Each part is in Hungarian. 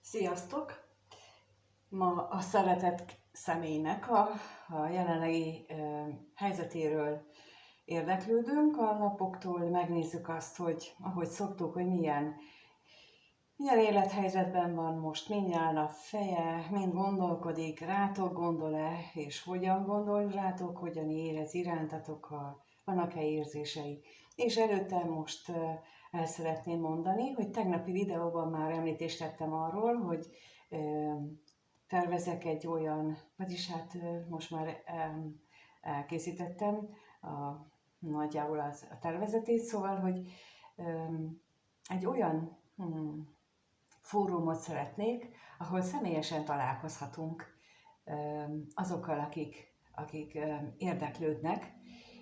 Sziasztok! Ma a szeretett személynek a jelenlegi helyzetéről érdeklődünk. A napoktól megnézzük azt, hogy ahogy szoktuk, hogy milyen élethelyzetben van most, mind áll a feje, mind gondolkodik, rátok gondol-e, és hogyan gondol rátok, hogyan érez irántatok, vannak-e érzései. És előtte most el szeretném mondani, hogy tegnapi videóban már említést tettem arról, hogy tervezek egy olyan, vagyis hát most már elkészítettem nagyjából a tervezetét, szóval, hogy egy olyan fórumot szeretnék, ahol személyesen találkozhatunk azokkal, akik érdeklődnek,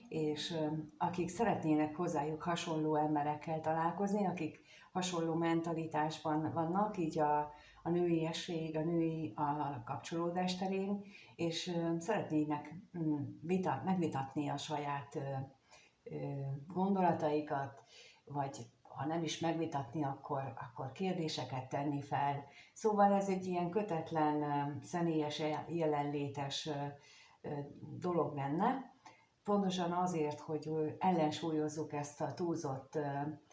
és akik szeretnének hozzájuk hasonló emberekkel találkozni, akik hasonló mentalitásban vannak, így a nőiesség, a kapcsolódás terén, és szeretnének megvitatni a saját gondolataikat, vagy ha nem is megvitatni, akkor kérdéseket tenni fel. Szóval ez egy ilyen kötetlen, személyes, jelenlétes dolog lenne. Pontosan azért, hogy ellensúlyozzuk ezt a túlzott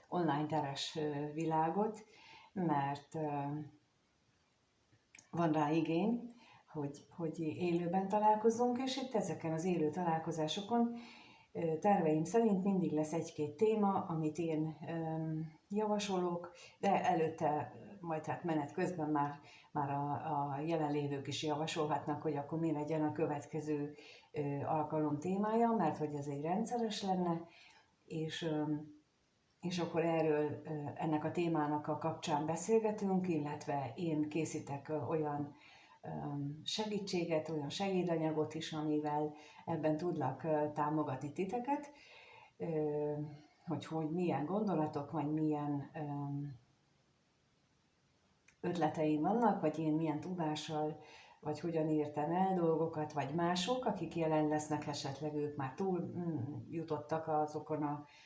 online teres világot, mert van rá igény, hogy élőben találkozunk, és itt ezeken az élő találkozásokon terveim szerint mindig lesz egy-két téma, amit én javasolok, de előtte, majd hát menet közben már a jelenlévők is javasolhatnak, hogy akkor mi legyen a következő alkalom témája, mert hogy ez egy rendszeres lenne, és akkor erről, ennek a témának a kapcsán beszélgetünk, illetve én készítek olyan segítséget, olyan segédanyagot is, amivel ebben tudlak támogatni titeket, hogy milyen gondolatok, vagy milyen ötleteim vannak, vagy én milyen tudással, vagy hogyan értem el dolgokat, vagy mások, akik jelen lesznek, esetleg ők már túl jutottak azokon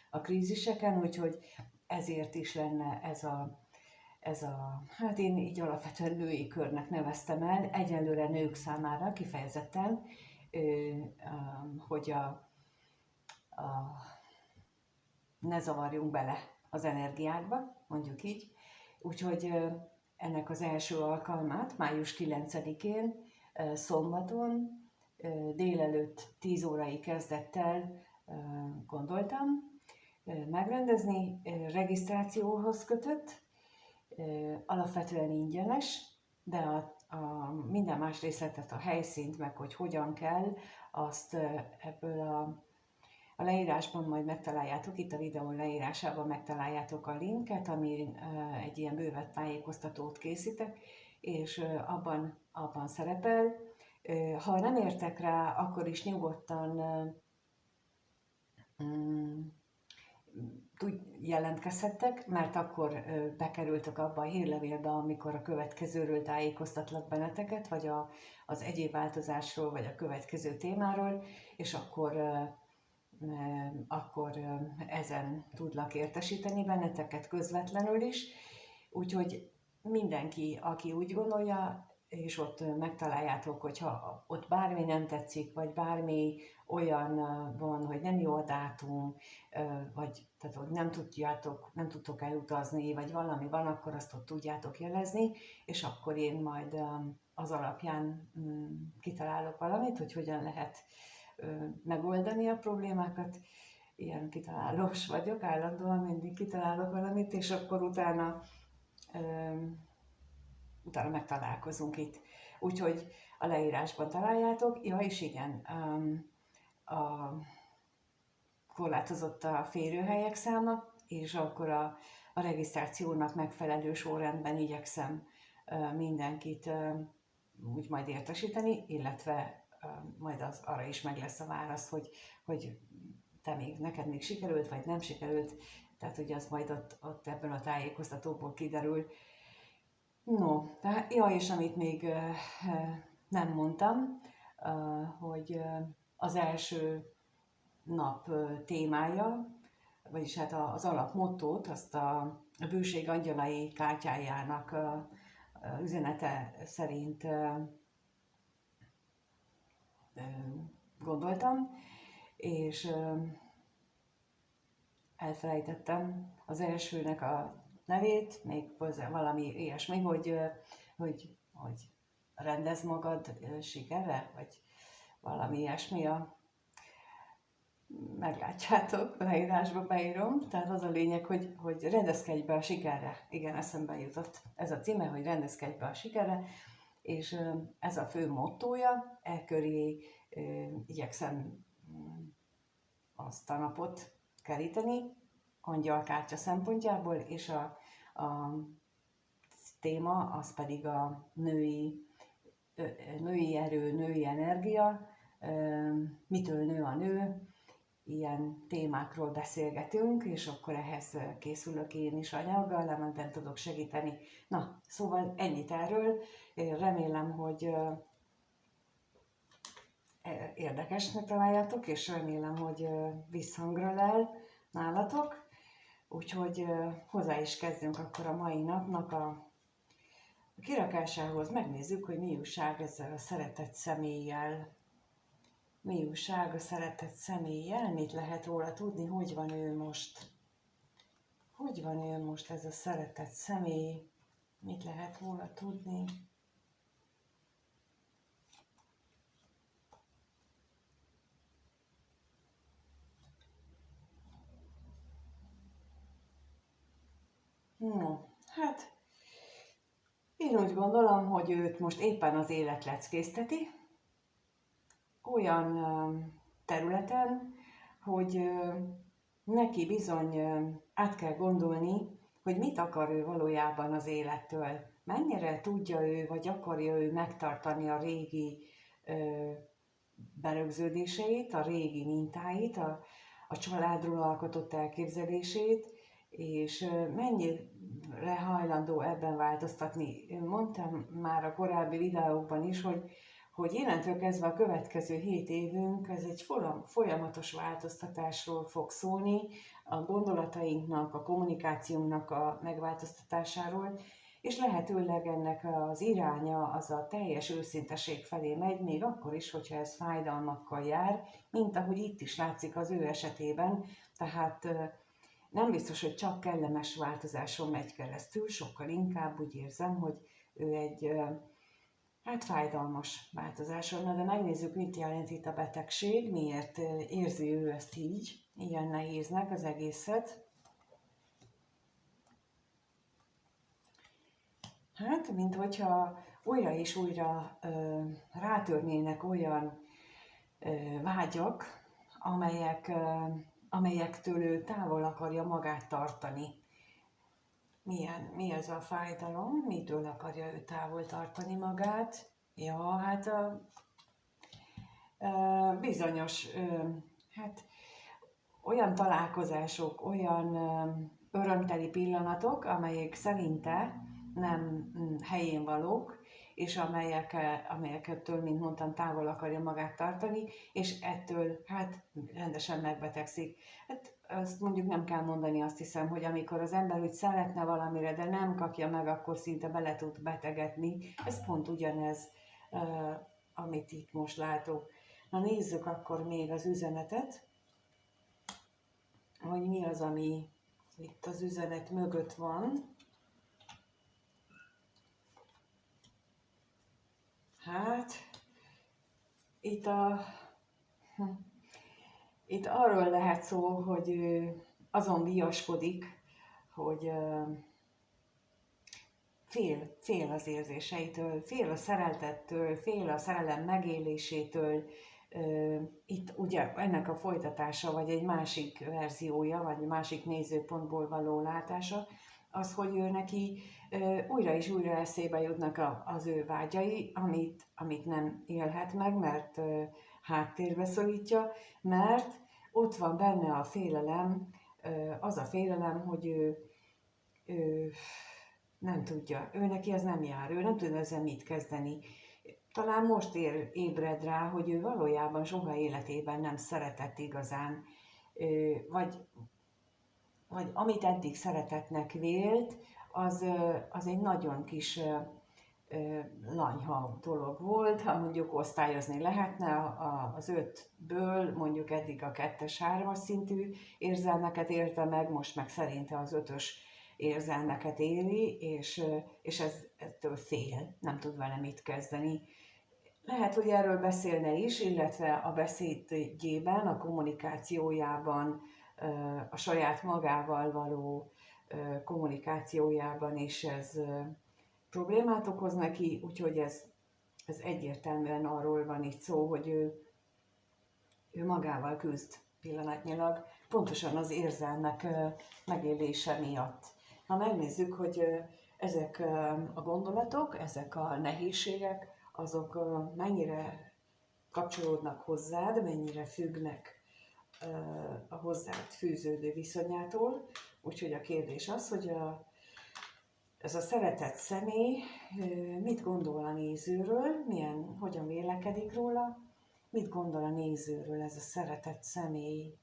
a kríziseken, úgyhogy ezért is lenne ez a, hát én így alapvetően női körnek neveztem el, egyelőre nők számára kifejezetten, hogy ne zavarjunk bele az energiákba, mondjuk így. Úgyhogy ennek az első alkalmát május 9-én, szombaton, délelőtt 10 órai kezdettel gondoltam megrendezni, regisztrációhoz kötött, alapvetően ingyenes, de a minden más részletet, a helyszínt, meg hogy hogyan kell, azt ebből a leírásban majd megtaláljátok, itt a videó leírásában megtaláljátok a linket, ami egy ilyen bővebb tájékoztatót készítek, és abban szerepel. Ha nem értek rá, akkor is nyugodtan jelentkezhettek, mert akkor bekerültök abba a hírlevélbe, amikor a következőről tájékoztatlak benneteket, vagy az egyéb változásról, vagy a következő témáról, és akkor ezen tudlak értesíteni benneteket közvetlenül is. Úgyhogy mindenki, aki úgy gondolja, és ott megtaláljátok, hogyha ott bármi nem tetszik, vagy bármi olyan van, hogy nem jó a dátum, vagy tehát, hogy nem tudtok elutazni, vagy valami van, akkor azt ott tudjátok jelezni, és akkor én majd az alapján kitalálok valamit, hogy hogyan lehet megoldani a problémákat. Ilyen kitalálós vagyok, állandóan mindig kitalálok valamit, és akkor utána megtalálkozunk itt. Úgyhogy a leírásban találjátok. Ja, és igen, korlátozott a férőhelyek száma, és akkor a regisztrációnak megfelelő sorrendben igyekszem mindenkit úgy majd értesíteni, illetve majd arra is meg lesz a válasz, hogy neked még sikerült, vagy nem sikerült, tehát hogy az majd ott ebből a tájékoztatóból kiderül. No, tehát, ja, és amit még nem mondtam, hogy az első nap témája, vagyis hát az alapmottót, azt a bőség angyalai kártyájának üzenete szerint gondoltam, és elfelejtettem az elsőnek a nevét, még valami ilyesmi, hogy rendezd magad sikerre, vagy valami ilyesmi meglátjátok, leírásba beírom. Tehát az a lényeg, hogy rendezkedj be a sikerre. Igen, eszembe jutott ez a címe, hogy rendezkedj be a sikerre, és ez a fő mottója, köré igyekszem azt a napot keríteni, angyalkártya szempontjából, és a téma az pedig a női erő, női energia, mitől nő a nő, ilyen témákról beszélgetünk, és akkor ehhez készülök én is anyaggal, amiben tudok segíteni. Na, szóval ennyit erről. Remélem, hogy érdekesnek találjátok, és remélem, hogy visszhangra lel nálatok. Úgyhogy hozzá is kezdünk akkor a mai napnak a kirakásához. Megnézzük, hogy mi újság ezzel a szeretett személlyel. Mi újság a szeretett személlyel, mit lehet róla tudni, hogy van ő most. Hogy van ő most ez a szeretett személy, mit lehet róla tudni. No, hát én úgy gondolom, hogy őt most éppen az élet leckészteti, olyan területen, hogy neki bizony át kell gondolni, hogy mit akar ő valójában az élettől. Mennyire tudja ő, vagy akarja ő megtartani a régi berögződéseit, a régi mintáit, a családról alkotott elképzelését, és mennyire hajlandó ebben változtatni. Mondtam már a korábbi videókban is, hogy innentől kezdve a következő 7 évünk, ez egy folyamatos változtatásról fog szólni, a gondolatainknak, a kommunikációnknak a megváltoztatásáról, és lehetőleg ennek az iránya az a teljes őszinteség felé megy, még akkor is, hogyha ez fájdalmakkal jár, mint ahogy itt is látszik az ő esetében, tehát nem biztos, hogy csak kellemes változáson megy keresztül, sokkal inkább úgy érzem, hogy ő egy fájdalmas változáson. Na, de megnézzük, mit jelent itt a betegség, miért érzi ő ezt így, ilyen nehéznek az egészet. Hát, mint hogyha újra és újra rátörnének olyan vágyak, amelyektől ő távol akarja magát tartani. Mi ez a fájdalom? Mitől akarja ő távol tartani magát? Ja, hát bizonyos olyan találkozások, olyan örömteli pillanatok, amelyek szerinte nem helyén valók, és amelyektől, mint mondtam, távol akarja magát tartani, és ettől rendesen megbetegszik. Hát azt mondjuk nem kell mondani, azt hiszem, hogy amikor az ember úgy szeretne valamire, de nem kapja meg, akkor szinte bele tud betegedni. Ez pont ugyanez, amit itt most látok. Na nézzük akkor még az üzenetet, hogy mi az, ami itt az üzenet mögött van. Hát, itt arról lehet szó, hogy ő azon viaskodik, hogy fél az érzéseitől, fél a szereltettől, fél a szerelem megélésétől. Itt ugye ennek a folytatása, vagy egy másik verziója, vagy egy másik nézőpontból való látása, az, hogy ő neki újra és újra eszébe jutnak az ő vágyai, amit nem élhet meg, mert háttérbe szorítja, mert ott van benne a félelem, az a félelem, hogy ő nem tudja, ő neki ez nem jár, ő nem tud ezzel mit kezdeni. Talán most ébred rá, hogy ő valójában soha életében nem szeretett igazán, vagy amit eddig szeretetnek vélt, az egy nagyon kis lanyha dolog volt. Ha mondjuk osztályozni lehetne, az 5-ből mondjuk eddig a 2-es, 3-as szintű érzelmeket élte meg, most meg szerinte az 5-ös érzelmeket éli, és ettől fél, nem tud vele mit kezdeni. Lehet, hogy erről beszélne is, illetve a beszédjében, a kommunikációjában, a saját magával való kommunikációjában is ez problémát okoz neki, úgyhogy ez egyértelműen arról van itt szó, hogy ő magával küzd pillanatnyilag, pontosan az érzelmek megélése miatt. Ha megnézzük, hogy ezek a gondolatok, ezek a nehézségek, azok mennyire kapcsolódnak hozzád, mennyire függnek a hozzád fűződő viszonyától. Úgyhogy a kérdés az, hogy ez a szeretett személy mit gondol a nézőről, hogyan vélekedik róla, mit gondol a nézőről ez a szeretett személy,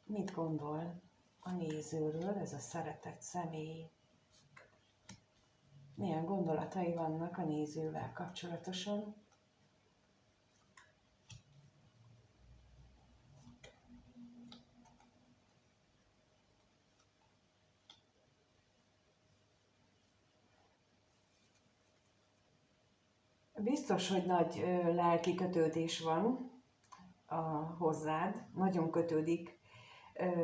mit gondol a nézőről ez a szeretett személy, milyen gondolatai vannak a nézővel kapcsolatosan. Biztos, hogy nagy lelki kötődés van hozzád, nagyon kötődik,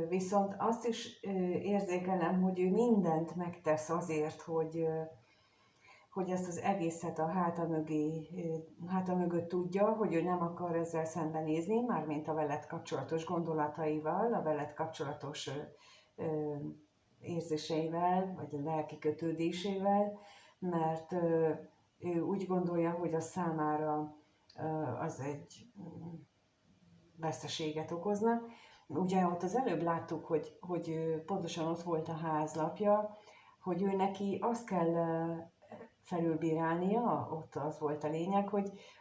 viszont azt is érzékelem, hogy ő mindent megtesz azért, hogy ezt az egészet a háta mögött tudja, hogy ő nem akar ezzel szembenézni, mármint a veled kapcsolatos gondolataival, a veled kapcsolatos érzéseivel, vagy a lelki kötődésével, mert ő úgy gondolja, hogy a számára az egy veszteséget okozna. Ugye ott az előbb láttuk, hogy pontosan ott volt a házlapja, hogy ő neki azt kell felülbírálnia, ott az volt a lényeg,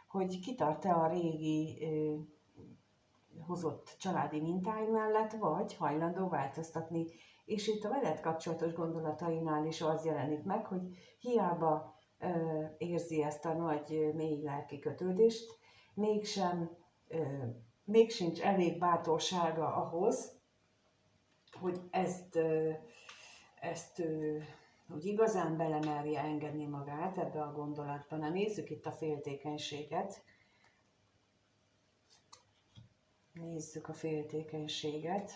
hogy kitart-e a régi hozott családi mintái mellett, vagy hajlandó változtatni. És itt a veled kapcsolatos gondolatainál is az jelenik meg, hogy hiába érzi ezt a nagy, mély lelki kötődést, még sincs elég bátorsága ahhoz, hogy ezt úgy igazán belemerje engedni magát ebbe a gondolatba. Na, nézzük itt a féltékenységet. Nézzük a féltékenységet.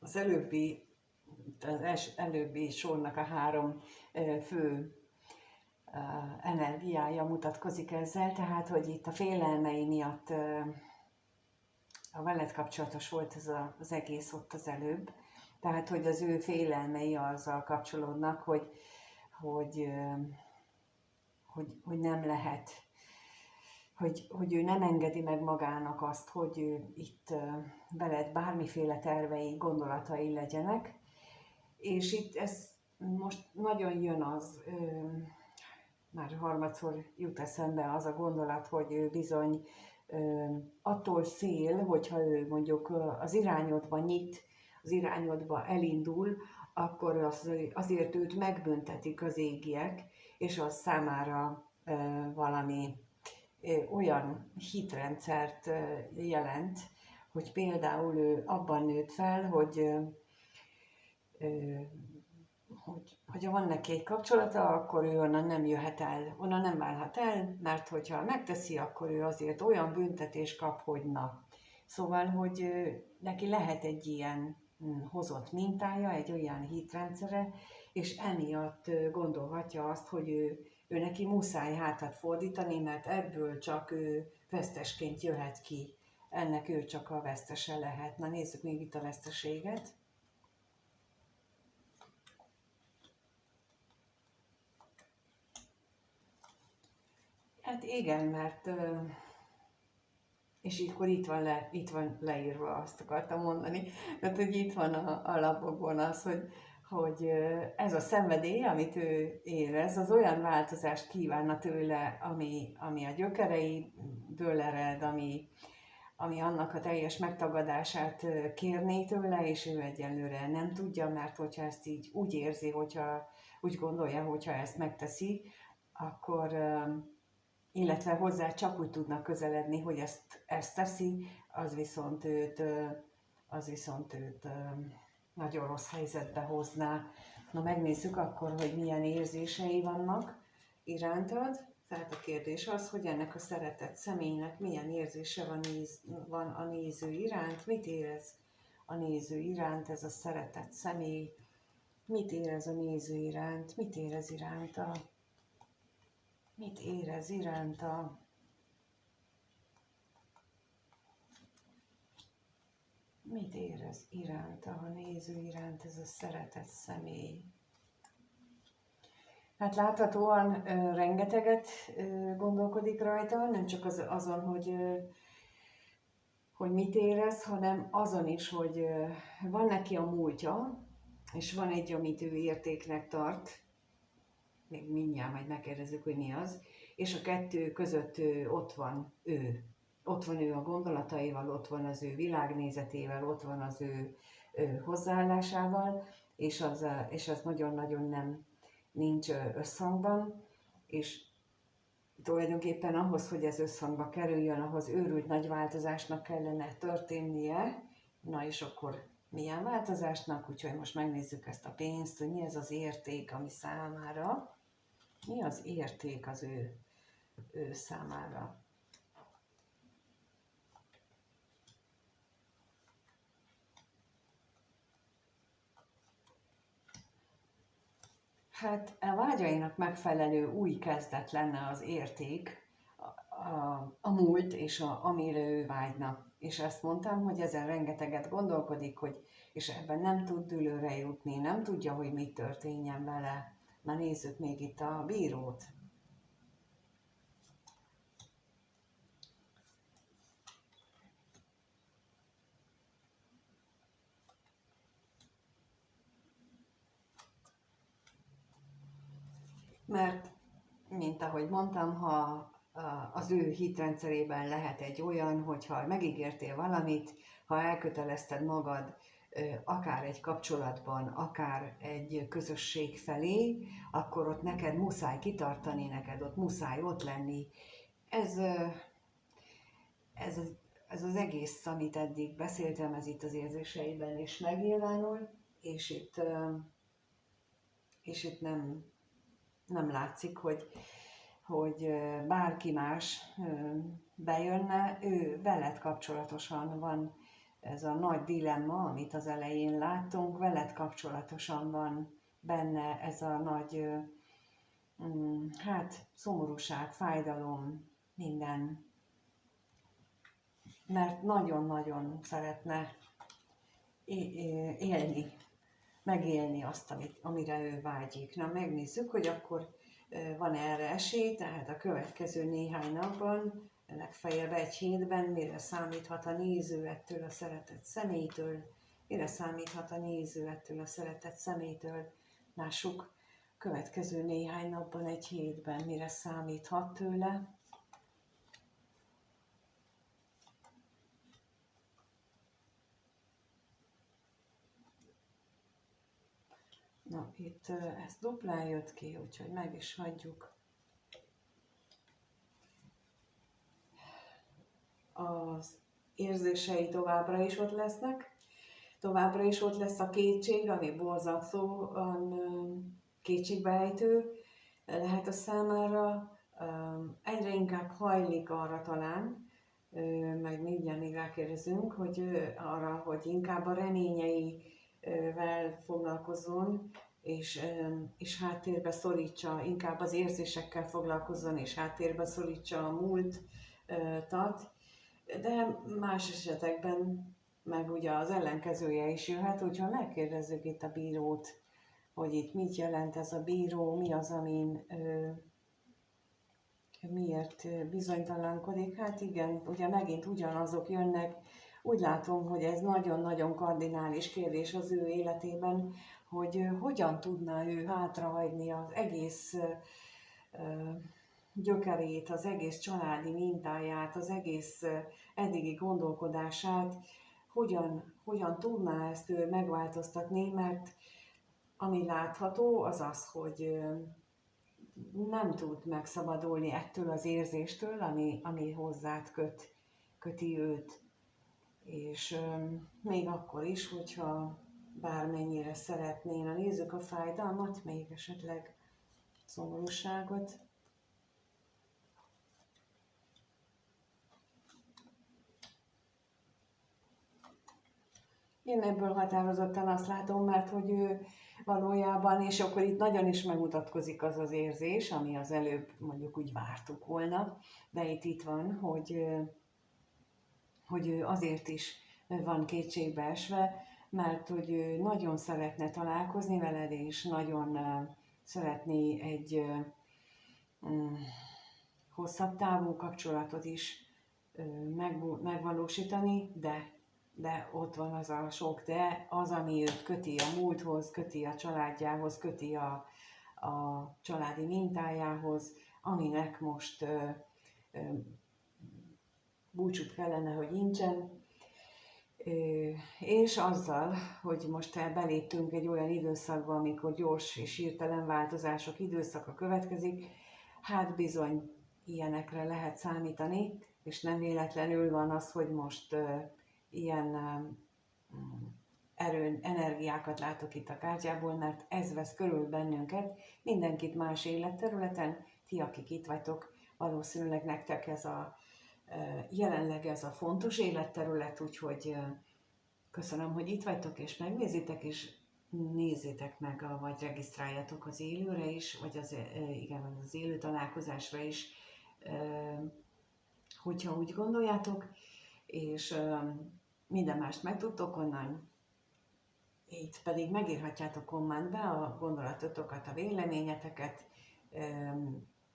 Az előbbi sornak a 3 fő energiája mutatkozik ezzel, tehát, hogy itt a félelmei miatt a veled kapcsolatos volt ez az egész ott az előbb. Tehát, hogy az ő félelmei azzal kapcsolódnak, hogy nem lehet, hogy ő nem engedi meg magának azt, hogy ő itt veled bármiféle tervei, gondolatai legyenek. És itt ez most nagyon jön már harmadszor jut eszembe az a gondolat, hogy ő bizony attól fél, hogyha ő mondjuk az irányodba nyit, az irányodba elindul, akkor azért őt megbüntetik az égiek, és az számára valami olyan hitrendszert jelent, hogy például ő abban nőtt fel, hogy ha van neki egy kapcsolata, akkor ő onnan nem jöhet el, onnan nem válhat el, mert hogyha megteszi, akkor ő azért olyan büntetést kap, hogy na. Szóval, hogy neki lehet egy ilyen hozott mintája, egy olyan hitrendszere, és emiatt gondolhatja azt, hogy ő neki muszáj hátat fordítani, mert ebből csak ő vesztesként jöhet ki. Ennek ő csak a vesztese lehet. Na, nézzük még itt a veszteséget. Hát igen, mert és akkor itt van leírva, azt akartam mondani, tehát hogy itt van a lapokon az, hogy ez a szenvedély, amit ő érez, az olyan változást kívánna tőle, ami a gyökereiből ered, ami annak a teljes megtagadását kérné tőle, és ő egyelőre nem tudja, mert hogyha ezt így úgy érzi, hogyha úgy gondolja, hogyha ezt megteszi, akkor, illetve hozzá csak úgy tudnak közeledni, hogy ezt teszi, az viszont őt nagyon rossz helyzetbe hozná. Na megnézzük akkor, hogy milyen érzései vannak irántad. Tehát a kérdés az, hogy ennek a szeretett személynek milyen érzése van a néző iránt, mit érez a néző iránt ez a szeretett személy, mit érez a néző iránt, mit érez iránta, mit érez iránta. Mit érez iránta, a néző iránt ez a szeretett személy? Hát láthatóan rengeteget gondolkodik rajta, nem csak azon, hogy mit érez, hanem azon is, hogy van neki a múltja, és van egy, amit ő értéknek tart, még mindjárt majd megkérdezzük, hogy mi az, és a kettő között ott van ő. Ott van ő a gondolataival, ott van az ő világnézetével, ott van az ő hozzáállásával, és az nagyon-nagyon nem nincs összhangban, és tulajdonképpen ahhoz, hogy ez összhangba kerüljön, ahhoz őrült nagy változásnak kellene történnie. Na és akkor milyen változásnak? Úgyhogy most megnézzük ezt a pénzt, hogy mi ez az érték, ami számára. Mi az érték az ő számára? Hát a vágyainak megfelelő új kezdet lenne az érték, a múlt és amire ő vágyna. És ezt mondtam, hogy ezen rengeteget gondolkodik, és ebben nem tud dűlőre jutni, nem tudja, hogy mit történjen vele. Na nézzük még itt a bírót. Mert, mint ahogy mondtam, ha az ő hitrendszerében lehet egy olyan, hogyha megígértél valamit, ha elkötelezted magad akár egy kapcsolatban, akár egy közösség felé, akkor ott neked muszáj kitartani, neked ott muszáj ott lenni. Ez az egész, amit eddig beszéltem, ez itt az érzéseiben is megnyilvánul, és itt nem látszik, hogy bárki más bejönne, ő veled kapcsolatosan van ez a nagy dilemma, amit az elején láttunk, veled kapcsolatosan van benne ez a nagy szomorúság, fájdalom, minden. Mert nagyon-nagyon szeretne élni, megélni azt, amire ő vágyik. Na megnézzük, hogy akkor van erre esély, tehát a következő néhány napban, legfeljebb egy hétben, mire számíthat a néző ettől a szeretett személytől, mire számíthat a néző ettől a szeretett személytől. Lássuk, következő néhány napban, egy hétben, mire számíthat tőle. Na, itt ez duplán jött ki, úgyhogy meg is hagyjuk. Az érzései továbbra is ott lesznek, továbbra is ott lesz a kétség, ami borzasztóan kétségbejtő lehet a számára, egyre inkább hajlik arra talán, meg mindjárt még rákérdezünk, hogy arra, hogy inkább a reményeivel foglalkozzon, és háttérbe szorítsa, inkább az érzésekkel foglalkozzon, és háttérbe szorítsa a múltat, de más esetekben meg ugye az ellenkezője is jöhet, úgyhogy megkérdezzük itt a bírót, hogy itt mit jelent ez a bíró, mi az, amin miért bizonytalankodik. Hát igen, ugye megint ugyanazok jönnek, úgy látom, hogy ez nagyon-nagyon kardinális kérdés az ő életében, hogy hogyan tudná ő hátrahagyni az egész gyökerét, az egész családi mintáját, az egész eddigi gondolkodását, hogyan tudná ezt ő megváltoztatni, mert ami látható, az az, hogy nem tud megszabadulni ettől az érzéstől, ami hozzád köti őt. És még akkor is, hogyha bármennyire szeretnél a nézzük a fájdalmat, még esetleg szomorúságot. Én ebből határozottan azt látom, mert hogy ő valójában, és akkor itt nagyon is megmutatkozik az az érzés, ami az előbb mondjuk úgy vártuk volna, de itt van, hogy ő azért is van kétségbe esve, mert hogy ő nagyon szeretne találkozni veled, és nagyon szeretné egy hosszabb távú kapcsolatot is megvalósítani, de ott van az a sok de, az, ami őt köti a múlthoz, köti a családjához, köti a családi mintájához, aminek most búcsút kellene, hogy nincsen. És azzal, hogy most beléptünk egy olyan időszakba, amikor gyors és hirtelen változások időszaka következik, hát bizony ilyenekre lehet számítani, és nem véletlenül van az, hogy most ilyen energiákat látok itt a kártyából, mert ez vesz körül bennünket, mindenkit más életterületen, ti, akik itt vagytok, valószínűleg nektek ez jelenleg ez a fontos életterület, úgyhogy köszönöm, hogy itt vagytok és megnézitek, és nézzétek meg, vagy regisztráljatok az élőre is, vagy az élő találkozásra is, hogyha úgy gondoljátok, és minden mást megtudtok onnan. Itt pedig megírhatjátok kommentbe a gondolatotokat, a véleményeteket,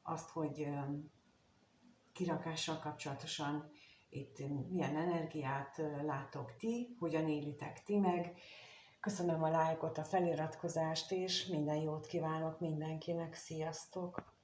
azt, hogy kirakással kapcsolatosan itt milyen energiát látok ti, hogyan élitek ti meg. Köszönöm a lájkot, a feliratkozást, és minden jót kívánok mindenkinek. Sziasztok!